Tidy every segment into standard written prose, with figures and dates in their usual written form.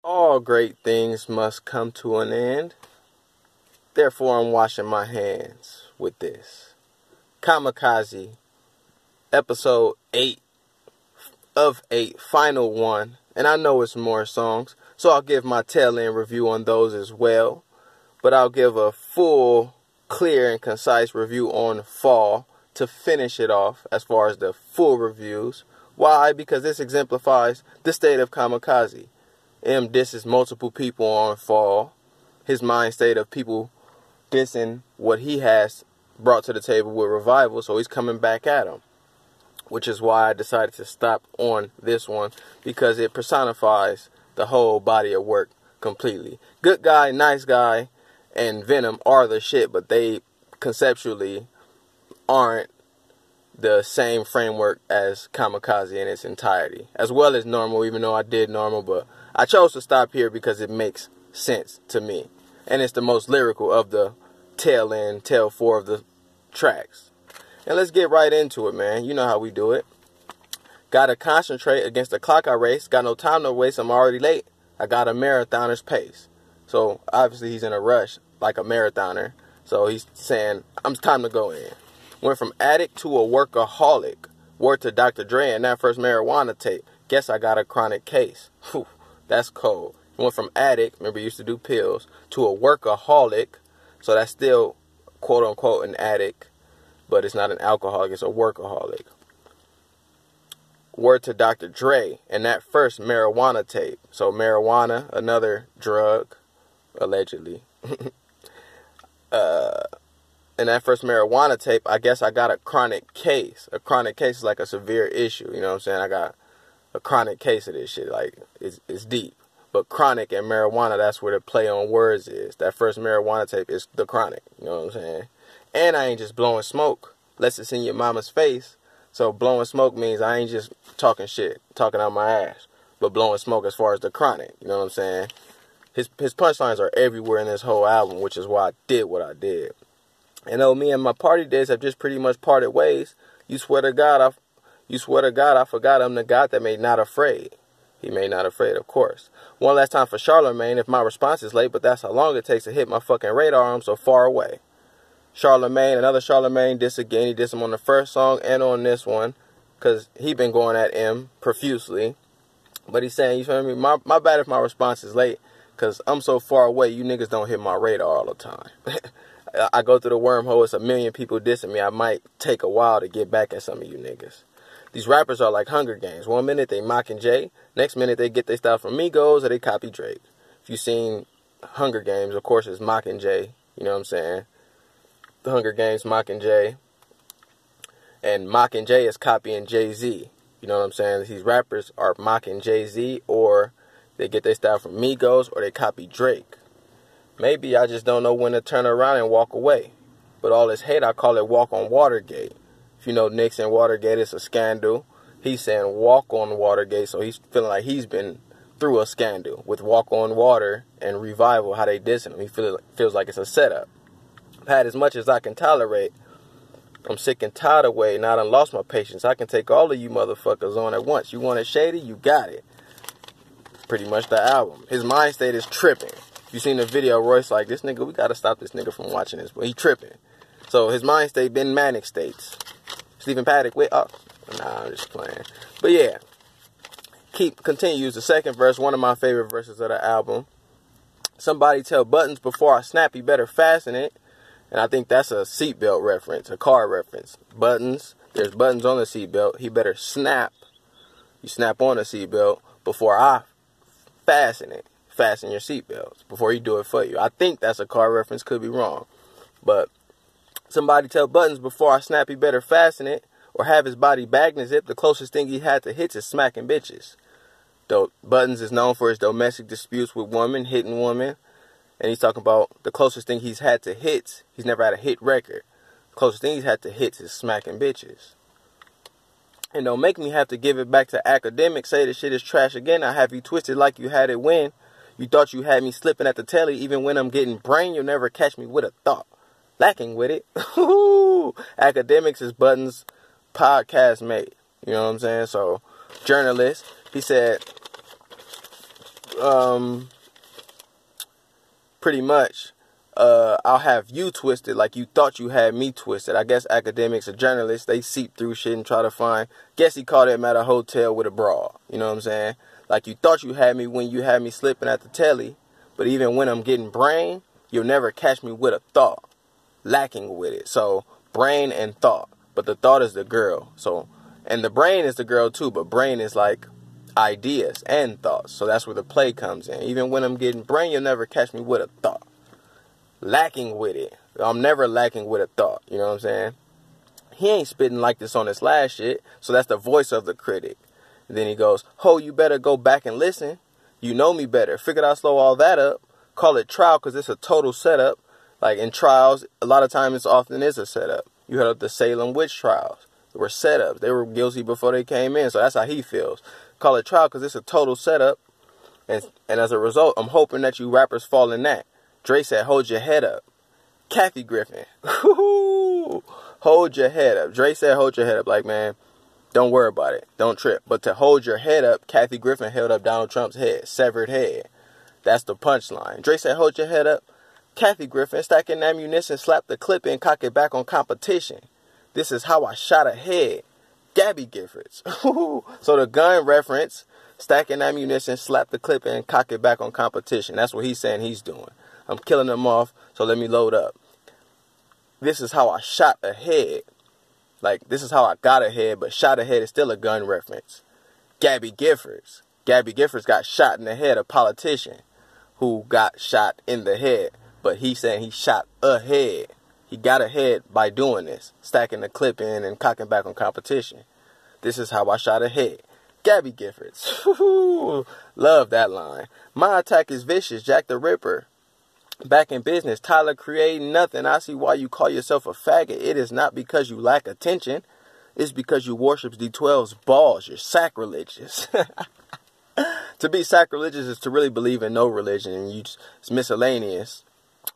All great things must come to an end. Therefore, I'm washing my hands with this. Kamikaze, episode 8 of 8, final one. And I know it's more songs, so I'll give my tail end review on those as well. But I'll give a full, clear, and concise review on Fall to finish it off as far as the full reviews. Why? Because this exemplifies the state of Kamikaze. M disses multiple people on Fall. His mind state of people dissing what he has brought to the table with Revival, so he's coming back at him. Which is why I decided to stop on this one, because it personifies the whole body of work completely. Good Guy, Nice Guy, and Venom are the shit, but they conceptually aren't the same framework as Kamikaze in its entirety. As well as Normal, even though I did Normal, but I chose to stop here because it makes sense to me. And it's the most lyrical of the tail 4 of the tracks. And let's get right into it, man. You know how we do it. Gotta concentrate against the clock I race. Got no time to waste, I'm already late. I got a marathoner's pace. So, obviously he's in a rush, like a marathoner. So he's saying, it's time to go in. Went from addict to a workaholic. Word to Dr. Dre and that first marijuana tape. Guess I got a chronic case. Whew, that's cold. Went from addict, remember he used to do pills, to a workaholic. So that's still, quote unquote, an addict. But it's not an alcoholic, it's a workaholic. Word to Dr. Dre and that first marijuana tape. So marijuana, another drug, allegedly. And that first marijuana tape, I guess I got a chronic case. A chronic case is like a severe issue, you know what I'm saying? I got a chronic case of this shit, like, it's deep. But chronic and marijuana, that's where the play on words is. That first marijuana tape is the chronic, you know what I'm saying? And I ain't just blowing smoke, unless it's in your mama's face. So blowing smoke means I ain't just talking shit, talking out my ass, but blowing smoke as far as the chronic, you know what I'm saying? His punchlines are everywhere in this whole album, which is why I did what I did. And though me and my party days have just pretty much parted ways, you swear to God I forgot I'm the God that made not afraid. He made not afraid, of course. One last time for Charlemagne, if my response is late, but that's how long it takes to hit my fucking radar, I'm so far away. Charlemagne, another Charlemagne diss again. He dissed him on the first song and on this one, because he been going at M profusely. But he's saying, you feel me, my bad if my response is late, because I'm so far away, you niggas don't hit my radar all the time. I go through the wormhole, it's a million people dissing me. I might take a while to get back at some of you niggas. These rappers are like Hunger Games. One minute they mocking Jay, next minute they get their style from Migos or they copy Drake. If you seen Hunger Games, of course it's mocking Jay, you know what I'm saying? The Hunger Games, Mockingjay, and Mockingjay is copying Jay-Z. You know what I'm saying? These rappers are mocking Jay-Z, or they get their style from Migos, or they copy Drake. Maybe I just don't know when to turn around and walk away. But all this hate, I call it walk on Watergate. If you know Nixon, Watergate, it's a scandal. He's saying walk on Watergate, so he's feeling like he's been through a scandal with Walk on Water and Revival, how they dissing him. He feels like it's a setup. I've had as much as I can tolerate. I'm sick and tired of waiting. I done lost my patience. I can take all of you motherfuckers on at once. You want it shady? You got it. Pretty much the album. His mind state is tripping. If you seen the video, Royce like, this nigga, we gotta stop this nigga from watching this. But he tripping. So his mind state been manic states. Stephen Paddock with, nah, I'm just playing. But yeah, continues the second verse, one of my favorite verses of the album. Somebody tell Buttons before I snap, you better fasten it. And I think that's a seatbelt reference, a car reference. Buttons, there's buttons on the seatbelt. He better snap. You snap on the seatbelt before I fasten it. Fasten your seatbelts before you do it for you. I think that's a car reference, could be wrong. But somebody tell Buttons before I snap, he better fasten it. Or have his body bagged and zipped. The closest thing he had to hits is smacking bitches. Though Buttons is known for his domestic disputes with women, hitting women. And he's talking about the closest thing he's had to hits. He's never had a hit record. The closest thing he's had to hits is smacking bitches. And don't make me have to give it back to academics. Say the shit is trash again. I have you twisted like you had it when. You thought you had me slipping at the telly. Even when I'm getting brain, you'll never catch me with a thought. Lacking with it. Academics is Buttons' podcast mate. You know what I'm saying? So, journalist, he said, pretty much, I'll have you twisted like you thought you had me twisted. I guess academics or journalists, they seep through shit and try to find. Guess he caught him at a hotel with a bra. You know what I'm saying? Like you thought you had me when you had me slipping at the telly. But even when I'm getting brain, you'll never catch me with a thought. Lacking with it. So brain and thought. But the thought is the girl. So, and the brain is the girl too. But brain is like ideas and thoughts. So that's where the play comes in. Even when I'm getting brain, you'll never catch me with a thought. Lacking with it. I'm never lacking with a thought. You know what I'm saying? He ain't spitting like this on his last shit. So that's the voice of the critic. And then he goes, ho, you better go back and listen. You know me better. Figured I'll slow all that up. Call it trial because it's a total setup. Like in trials, a lot of times it often is a setup. You heard of the Salem witch trials. They were setups. They were guilty before they came in. So that's how he feels. Call it trial because it's a total setup. And as a result, I'm hoping that you rappers fall in that. Dre said, hold your head up. Kathy Griffin. Hold your head up. Dre said, hold your head up. Like, man, don't worry about it. Don't trip. But to hold your head up, Kathy Griffin held up Donald Trump's head. Severed head. That's the punchline. Dre said, hold your head up. Kathy Griffin, stacking ammunition, slapped the clip and cock it back on competition. This is how I shot ahead. Gabby Giffords. So the gun reference, stacking ammunition, slap the clip and cock it back on competition. That's what he's saying he's doing. I'm killing them off, so let me load up. This is how I shot ahead. Like, this is how I got ahead, but shot ahead is still a gun reference. Gabby Giffords. Gabby Giffords got shot in the head, a politician who got shot in the head. But he's saying he shot ahead. He got ahead by doing this. Stacking the clip in and cocking back on competition. This is how I shot ahead. Gabby Giffords. Love that line. My attack is vicious. Jack the Ripper. Back in business. Tyler creating nothing. I see why you call yourself a faggot. It is not because you lack attention. It's because you worship D12's balls. You're sacrilegious. To be sacrilegious is to really believe in no religion. And it's miscellaneous.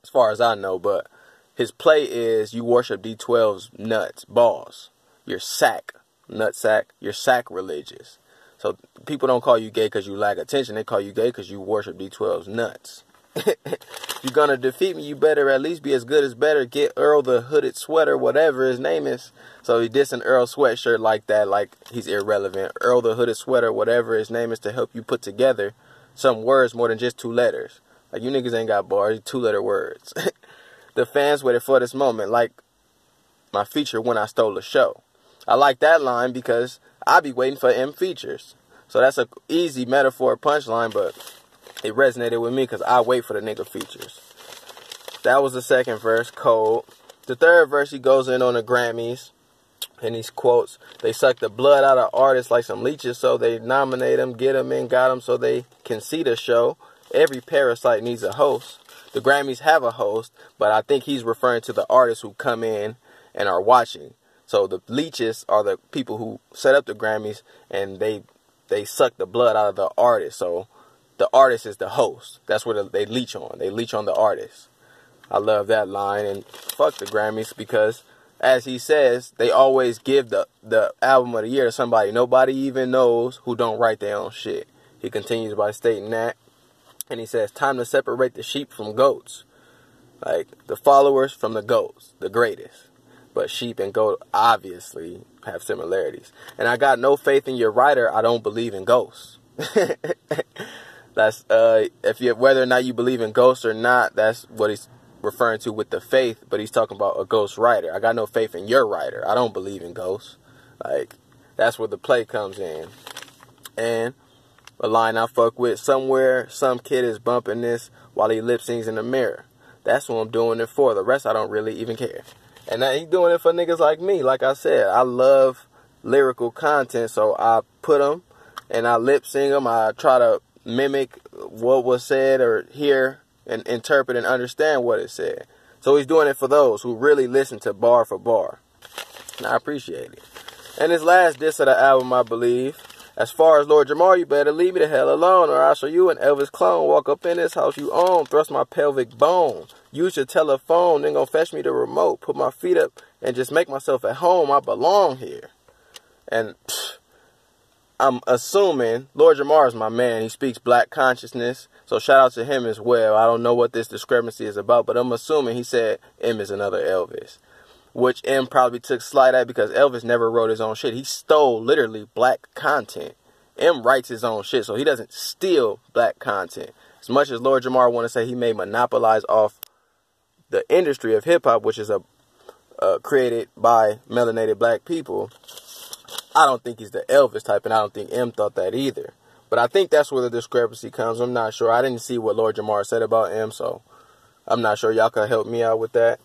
As far as I know, but his play is you worship D12's nuts, balls. You're nutsack. You're sacrilegious. So people don't call you gay because you lack attention. They call you gay because you worship D12's nuts. You're gonna defeat me, you better at least be as good as better. Get Earl the hooded sweater, whatever his name is. So he dissing Earl sweatshirt like that, like he's irrelevant. Earl the hooded sweater, whatever his name is, to help you put together some words more than just 2 letters. Like, you niggas ain't got bars, 2-letter words. The fans waited for this moment, like my feature when I stole the show. I like that line because I be waiting for M features. So that's a easy metaphor punchline, but it resonated with me because I wait for the nigga features. That was the second verse, cold. The third verse, he goes in on the Grammys, and these quotes, they suck the blood out of artists like some leeches, so they nominate them, get them in, got them so they can see the show. Every parasite needs a host. The Grammys have a host, but I think he's referring to the artists who come in and are watching. So the leeches are the people who set up the Grammys, and they suck the blood out of the artist. So the artist is the host. That's what they leech on. They leech on the artist. I love that line. And fuck the Grammys because, as he says, they always give the album of the year to somebody nobody even knows who don't write their own shit. He continues by stating that. And he says, time to separate the sheep from goats. Like, the followers from the goats. The greatest. But sheep and goat obviously have similarities. And I got no faith in your writer. I don't believe in ghosts. That's, whether or not you believe in ghosts or not, that's what he's referring to with the faith. But he's talking about a ghost writer. I got no faith in your writer. I don't believe in ghosts. Like, that's where the play comes in. And a line I fuck with, somewhere some kid is bumping this while he lip sings in the mirror. That's what I'm doing it for. The rest I don't really even care. And he's doing it for niggas like me. Like I said, I love lyrical content, so I put them and I lip sing them. I try to mimic what was said or hear and interpret and understand what it said. So he's doing it for those who really listen to bar for bar. And I appreciate it. And his last diss of the album, I believe, as far as Lord Jamar, you better leave me the hell alone, or I'll show you an Elvis clone. Walk up in this house you own, thrust my pelvic bone. Use your telephone, then go fetch me the remote. Put my feet up and just make myself at home. I belong here. And I'm assuming Lord Jamar is my man. He speaks black consciousness. So shout out to him as well. I don't know what this discrepancy is about, but I'm assuming he said M is another Elvis. Which M probably took slight at because Elvis never wrote his own shit. He stole literally black content. M writes his own shit, so he doesn't steal black content. As much as Lord Jamar want to say he may monopolize off the industry of hip-hop, which is created by melanated black people, I don't think he's the Elvis type, and I don't think M thought that either. But I think that's where the discrepancy comes. I'm not sure. I didn't see what Lord Jamar said about M, so I'm not sure. Y'all can help me out with that.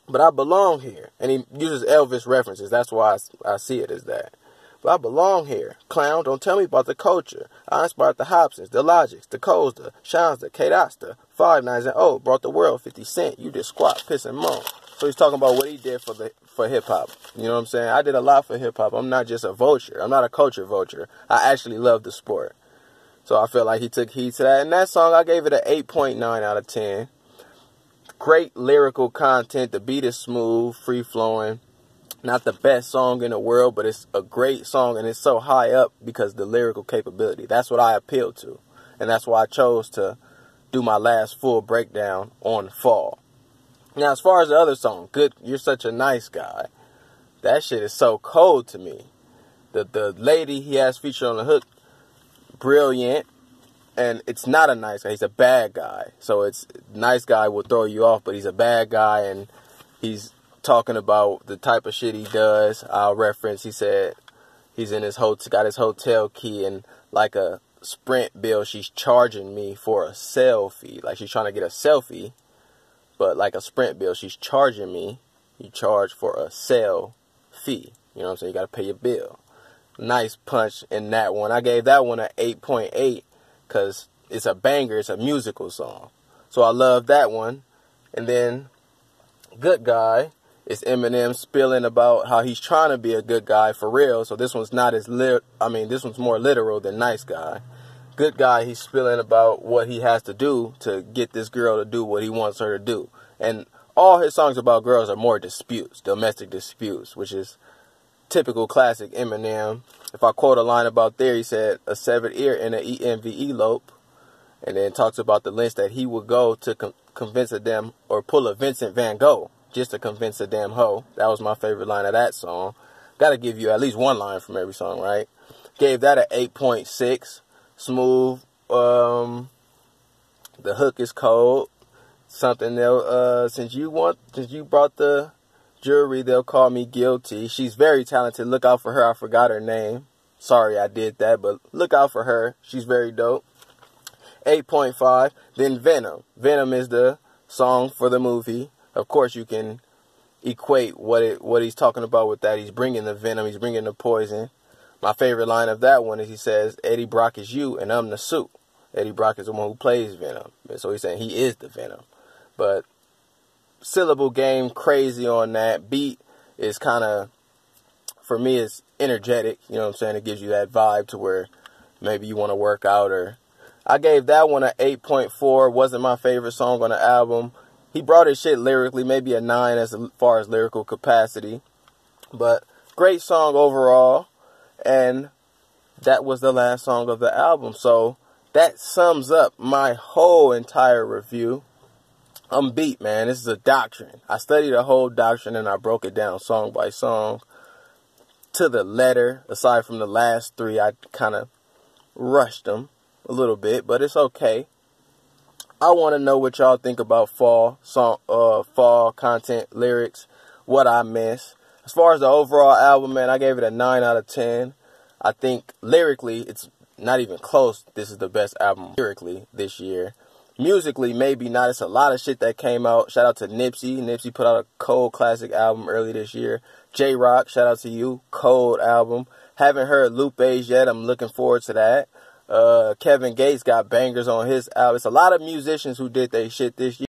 But I belong here. And he uses Elvis references. That's why I see it as that. But I belong here. Clown, don't tell me about the culture. I inspired the Hobsons, the Logics, the Coles, the Shines, the K-Dots, the 5 9s and O. Brought the world 50 Cent. You just squat, piss, and moan. So he's talking about what he did for hip-hop. You know what I'm saying? I did a lot for hip-hop. I'm not just a vulture. I'm not a culture vulture. I actually love the sport. So I feel like he took heed to that. And that song, I gave it an 8.9 out of 10. Great lyrical content. The beat is smooth, free-flowing. Not the best song in the world, but it's a great song, and it's so high up because of the lyrical capability. That's what I appeal to. And that's why I chose to do my last full breakdown on Fall. Now, as far as the other song, Good, You're Such a Nice Guy, that shit is so cold to me. The lady he has featured on the hook, brilliant, and it's not a nice guy. He's a bad guy. So it's nice guy will throw you off, but he's a bad guy, and he's talking about the type of shit he does. I'll reference, he said he's in his hotel, got his hotel key, and like a Sprint bill, she's charging me for a selfie. Like she's trying to get a selfie, but like a Sprint bill, she's charging me. You charge for a sell fee. You know what I'm saying? You got to pay your bill. Nice punch in that one. I gave that one an 8.8 because it's a banger. It's a musical song. So I love that one. And then Good Guy. It's Eminem spilling about how he's trying to be a good guy for real. So this one's not as this one's more literal than Nice Guy. Good Guy, he's spilling about what he has to do to get this girl to do what he wants her to do. And all his songs about girls are more disputes, domestic disputes, which is typical classic Eminem. If I quote a line about there, he said, a severed ear and an EMV elope. And then talks about the lengths that he would go to convince a damn, or pull a Vincent Van Gogh just to convince a damn hoe. That was my favorite line of that song. Gotta give you at least one line from every song, right? Gave that an 8.6. Smooth. The hook is cold. Something they'll since you brought the jewelry, they'll call me guilty. She's very talented. Look out for her. I forgot her name. Sorry I did that, but look out for her. She's very dope. 8.5. Then Venom. Venom is the song for the movie. Of course, you can equate what he's talking about with that. He's bringing the venom. He's bringing the poison. My favorite line of that one is he says, Eddie Brock is you and I'm the suit. Eddie Brock is the one who plays Venom. So he's saying he is the Venom. But syllable game, crazy on that. Beat is kind of, for me, it's energetic. You know what I'm saying? It gives you that vibe to where maybe you want to work out. Or I gave that one an 8.4. Wasn't my favorite song on the album. He brought his shit lyrically, maybe a 9 as far as lyrical capacity. But great song overall. And that was the last song of the album. So that sums up my whole entire review. I'm beat, man. This is a doctrine. I studied a whole doctrine and I broke it down song by song to the letter. Aside from the last 3, I kind of rushed them a little bit, but it's okay. I want to know what y'all think about fall content, lyrics, what I miss. As far as the overall album, man, I gave it a 9 out of 10. I think lyrically, it's not even close. This is the best album lyrically this year. Musically, maybe not. It's a lot of shit that came out. Shout out to Nipsey. Nipsey put out a cold classic album early this year. J-Rock, shout out to you. Cold album. Haven't heard Lupe's yet. I'm looking forward to that. Kevin Gates got bangers on his album. It's a lot of musicians who did their shit this year.